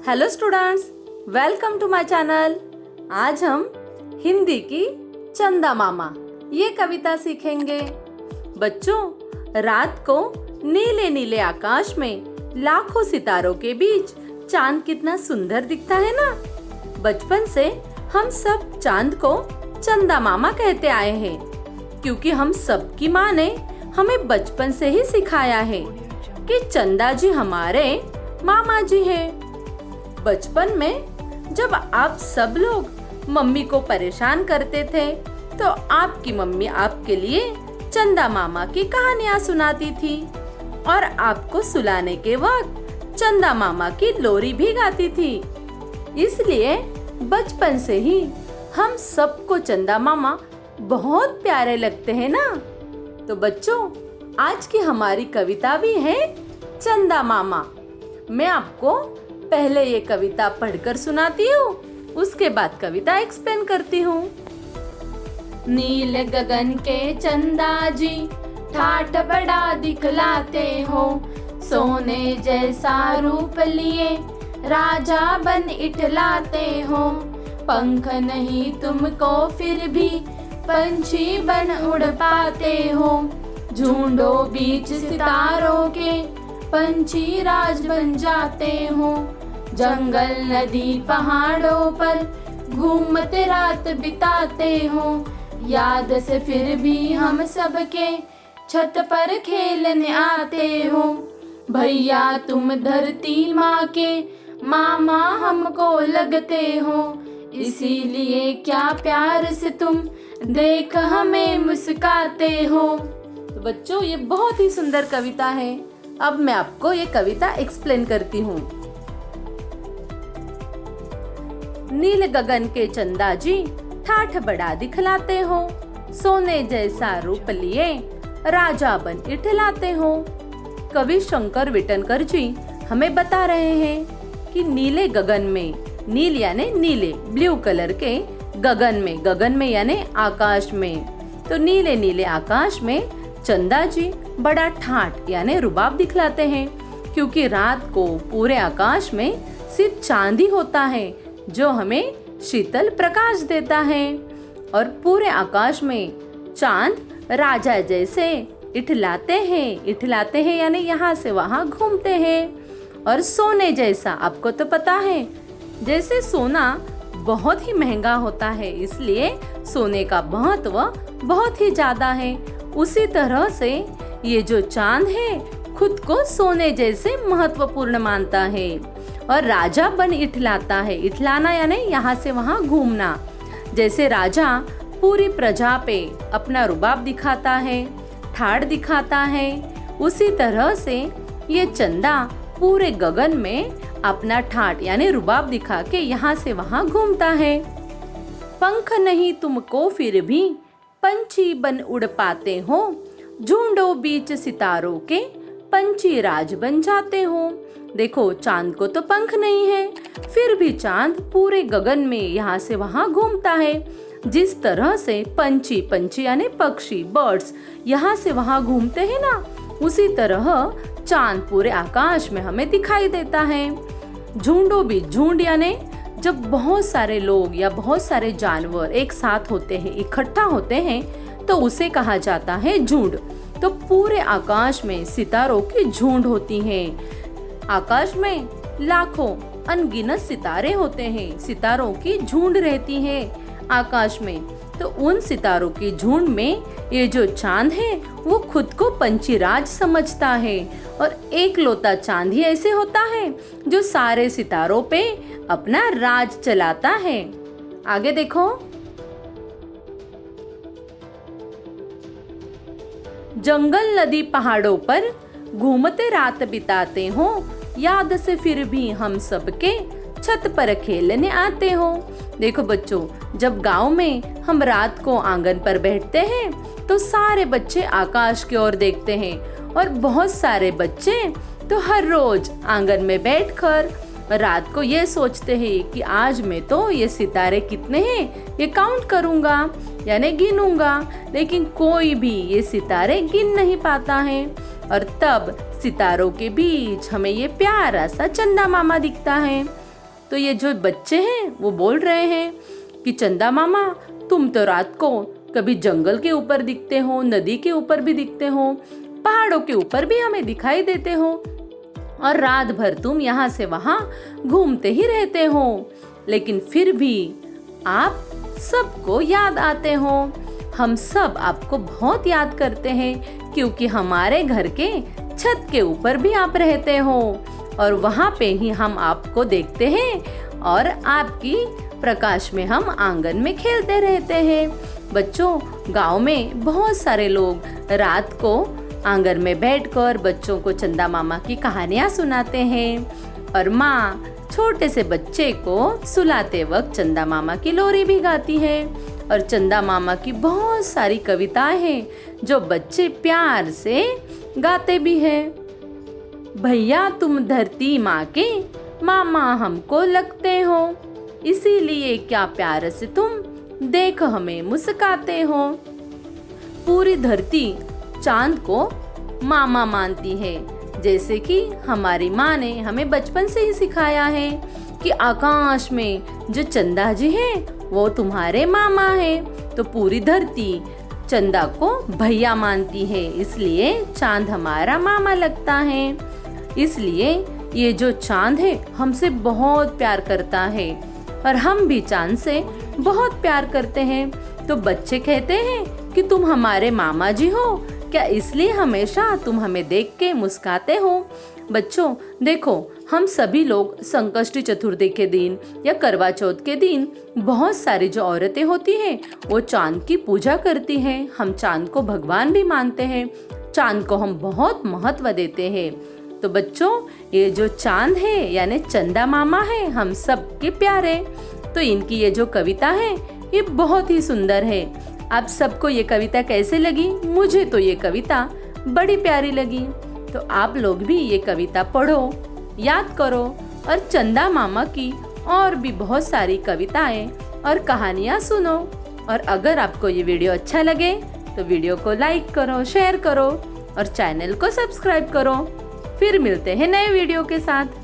Hello students, welcome to my channel. आज हम हिंदी की चंदा मामा ये कविता सीखेंगे। बच्चों, रात को नीले नीले आकाश में लाखों सितारों के बीच चांद कितना सुंदर दिखता है ना। बचपन से हम सब चांद को चंदा मामा कहते आए हैं, क्योंकि हम सब की माँ ने हमें बचपन से ही सिखाया है कि चंदा जी हमारे मामा जी हैं। बचपन में जब आप सब लोग मम्मी को परेशान करते थे, तो आपकी मम्मी आपके लिए चंदा मामा की कहानियाँ सुनाती थी और आपको सुलाने के वक्त चंदा मामा की लोरी भी गाती थी। इसलिए बचपन से ही हम सबको चंदा मामा बहुत प्यारे लगते हैं ना। तो बच्चों, आज की हमारी कविता भी है चंदा मामा। मैं आपको पहले ये कविता पढ़कर सुनाती हूँ, उसके बाद कविता एक्सप्लेन करती हूँ। नील गगन के चंदा जी ठाठ बड़ा दिखलाते हो, सोने जैसा रूप लिए राजा बन इठलाते हो। पंख नहीं तुमको फिर भी पंछी बन उड़ पाते हो, झुंडों बीच सितारों के पंछी राज बन जाते हो। जंगल नदी पहाड़ों पर घूमते रात बिताते हो, याद से फिर भी हम सबके छत पर खेलने आते हो। भैया तुम धरती माँ के मामा हमको लगते हो, इसीलिए क्या प्यार से तुम देख हमें मुस्काते हो। तो बच्चों, ये बहुत ही सुंदर कविता है। अब मैं आपको ये कविता एक्सप्लेन करती हूँ। नील गगन के चंदा जी ठाठ बड़ा दिखलाते हो, सोने जैसा रूप लिए राजा बन इठलाते हो। कवि शंकर विटनकर जी हमें बता रहे हैं कि नीले गगन में, नील यानी नीले ब्लू कलर के, गगन में यानी आकाश में, तो नीले नीले आकाश में चंदा जी बड़ा ठाठ यानी रुबाब दिखलाते हैं, क्योंकि रात को पूरे आकाश में सिर्फ चांद ही होता है जो हमें शीतल प्रकाश देता है। और पूरे आकाश में चांद राजा जैसे इठलाते हैं यानी यहाँ से वहाँ घूमते हैं। और सोने जैसा, आपको तो पता है, जैसे सोना बहुत ही महंगा होता है, इसलिए सोने का महत्व बहुत ही ज्यादा है, उसी तरह से ये जो चांद है खुद को सोने जैसे महत्वपूर्ण मानता है और राजा बन इठलाता है। इठलाना यानी यहाँ से वहाँ घूमना। जैसे राजा पूरी प्रजा पे अपना रुबाब दिखाता है, ठाड़ दिखाता है, उसी तरह से ये चंदा पूरे गगन में अपना ठाट यानी रुबाब दिखा के यहाँ से वहाँ घूमता है। पंख नहीं तुमको फिर भी पंछी बन उड़ पाते हो, झुंडों बीच सितारों के पंछी राज बन जाते हो। देखो, चांद को तो पंख नहीं है, फिर भी चांद पूरे गगन में यहाँ से वहाँ घूमता है। जिस तरह से पंछी यानी पक्षी, बर्ड्स यहाँ से वहाँ घूमते हैं ना, उसी तरह चांद पूरे आकाश में हमें दिखाई देता है। झुंडों बीच, झुंड यानी जब बहुत सारे लोग या बहुत सारे जानवर एक साथ होते हैं, इकट्ठा होते हैं, तो उसे कहा जाता है झुंड। तो पूरे आकाश में सितारों की झुंड होती है। आकाश में लाखों अनगिनत सितारे होते हैं, सितारों की झुंड रहती है आकाश में। तो उन सितारों की झुंड में ये जो चांद है वो खुद को पंछीराज समझता है, और एक लौता चांद ही ऐसे होता है जो सारे सितारों पे अपना राज चलाता है। आगे देखो, जंगल नदी पहाड़ों पर घूमते रात बिताते हो, याद से फिर भी हम सबके छत पर खेलने आते हो। देखो बच्चों, जब गांव में हम रात को आंगन पर बैठते हैं तो सारे बच्चे आकाश की ओर देखते हैं, और बहुत सारे बच्चे तो हर रोज आंगन में बैठकर रात को ये सोचते हैं कि आज मैं तो ये सितारे कितने हैं ये काउंट करूंगा यानी गिनूंगा, लेकिन कोई भी ये सितारे गिन नहीं पाता है। और तब सितारों के बीच हमें ये प्यारा सा चंदा मामा दिखता है। तो ये जो बच्चे हैं वो बोल रहे हैं कि चंदा मामा, तुम तो रात को कभी जंगल के ऊपर दिखते हो, नदी के ऊपर भी दिखते हो, पहाड़ों के ऊपर भी हमें दिखाई देते हो और रात भर तुम यहाँ से वहाँ घूमते ही रहते हो, लेकिन फिर भी आप सबको याद आते हो। हम सब आपको बहुत याद करते हैं क्योंकि हमारे घर के छत के ऊपर भी आप रहते हो और वहाँ पे ही हम आपको देखते हैं और आपकी प्रकाश में हम आंगन में खेलते रहते हैं। बच्चों, गांव में बहुत सारे लोग रात को आंगन में बैठकर बच्चों को चंदा मामा की कहानियाँ सुनाते हैं और माँ छोटे से बच्चे को सुलाते वक्त चंदा मामा की लोरी भी गाती है। और चंदा मामा की बहुत सारी कविताएं हैं जो बच्चे प्यार से गाते भी हैं। भैया तुम धरती माँ के मामा हमको लगते हो, इसीलिए क्या प्यार से तुम देख हमें मुस्काते हो। पूरी धरती चांद को मामा मानती है, जैसे कि हमारी माँ ने हमें बचपन से ही सिखाया है कि आकाश में जो चंदा जी है वो तुम्हारे मामा है। तो पूरी धरती चंदा को भैया मानती है, इसलिए चांद हमारा मामा लगता है। इसलिए ये जो चांद है हमसे बहुत प्यार करता है और हम भी चांद से बहुत प्यार करते हैं। तो बच्चे कहते हैं कि तुम हमारे मामा जी हो क्या, इसलिए हमेशा तुम हमें देख के मुस्काते हो। बच्चों देखो, हम सभी लोग संकष्टी चतुर्थी के दिन या करवा चौथ के दिन बहुत सारी जो औरतें होती हैं वो चांद की पूजा करती हैं। हम चांद को भगवान भी मानते हैं, चांद को हम बहुत महत्व देते हैं। तो बच्चों, ये जो चांद है यानी चंदा मामा है हम सब के प्यारे। तो इनकी ये जो कविता है ये बहुत ही सुंदर है। आप सबको ये कविता कैसे लगी? मुझे तो ये कविता बड़ी प्यारी लगी। तो आप लोग भी ये कविता पढ़ो, याद करो और चंदा मामा की और भी बहुत सारी कविताएं और कहानियाँ सुनो। और अगर आपको ये वीडियो अच्छा लगे तो वीडियो को लाइक करो, शेयर करो और चैनल को सब्सक्राइब करो। फिर मिलते हैं नए वीडियो के साथ।